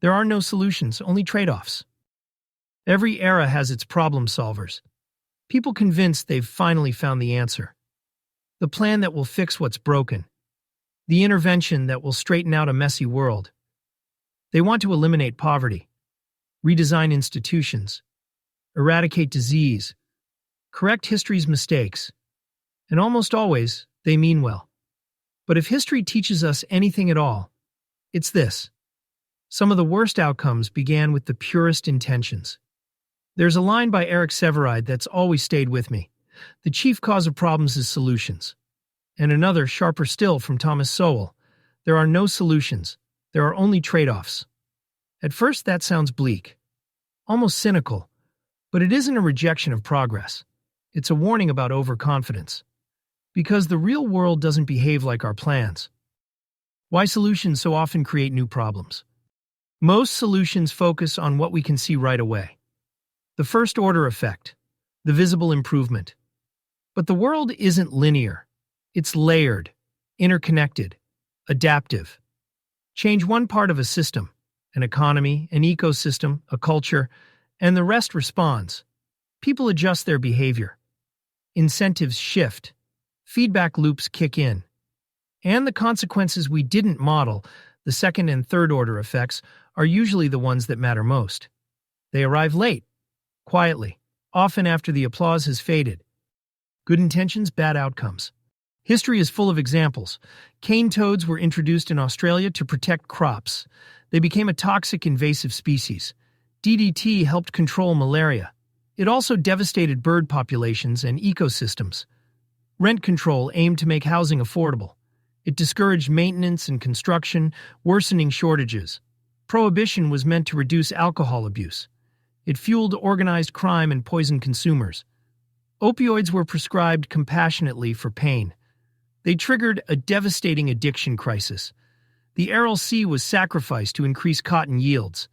There are no solutions, only trade-offs. Every era has its problem solvers. People convinced they've finally found the answer. The plan that will fix what's broken. The intervention that will straighten out a messy world. They want to eliminate poverty, redesign institutions, eradicate disease, correct history's mistakes. And almost always, they mean well. But if history teaches us anything at all, it's this. Some of the worst outcomes began with the purest intentions. There's a line by Sevareid that's always stayed with me. The chief cause of problems is solutions. And another, sharper still, from Sowell. There are no solutions. There are only trade-offs. At first, that sounds bleak, almost cynical, but it isn't a rejection of progress. It's a warning about overconfidence. Because the real world doesn't behave like our plans. Why solutions so often create new problems? Most solutions focus on what we can see right away. The first-order effect, the visible improvement. But the world isn't linear. It's layered, interconnected, adaptive. Change one part of a system, an economy, an ecosystem, a culture, and the rest responds. People adjust their behavior. Incentives shift. Feedback loops kick in. And the consequences we didn't model, the second and third-order effects, are usually the ones that matter most. They arrive late, quietly, often after the applause has faded. Good intentions, bad outcomes. History is full of examples. Cane toads were introduced in Australia to protect crops. They became a toxic invasive species. DDT helped control malaria. It also devastated bird populations and ecosystems. Rent control aimed to make housing affordable. It discouraged maintenance and construction, worsening shortages. Prohibition was meant to reduce alcohol abuse. It fueled organized crime and poisoned consumers. Opioids were prescribed compassionately for pain. They triggered a devastating addiction crisis. The Aral Sea was sacrificed to increase cotton yields.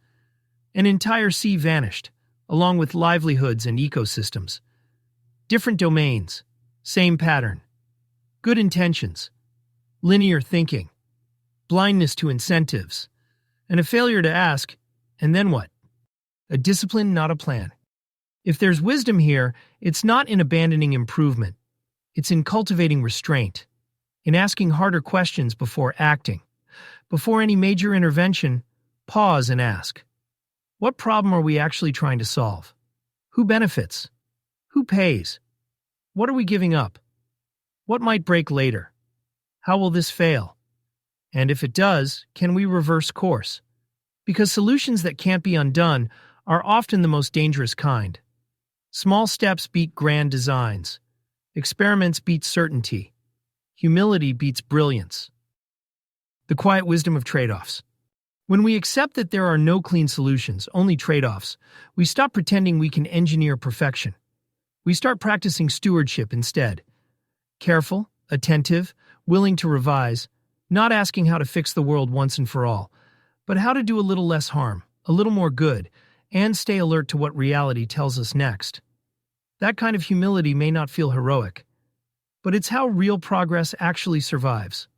An entire sea vanished, along with livelihoods and ecosystems. Different domains, same pattern. Good intentions, linear thinking, blindness to incentives, and a failure to ask, and then what? A discipline, not a plan. If there's wisdom here, it's not in abandoning improvement. It's in cultivating restraint, in asking harder questions before acting. Before any major intervention, pause and ask, what problem are we actually trying to solve? Who benefits? Who pays? What are we giving up? What might break later? How will this fail? And if it does, can we reverse course? Because solutions that can't be undone are often the most dangerous kind. Small steps beat grand designs. Experiments beat certainty. Humility beats brilliance. The quiet wisdom of trade-offs. When we accept that there are no clean solutions, only trade-offs, we stop pretending we can engineer perfection. We start practicing stewardship instead. Careful, attentive, willing to revise, not asking how to fix the world once and for all, but how to do a little less harm, a little more good, and stay alert to what reality tells us next. That kind of humility may not feel heroic, but it's how real progress actually survives.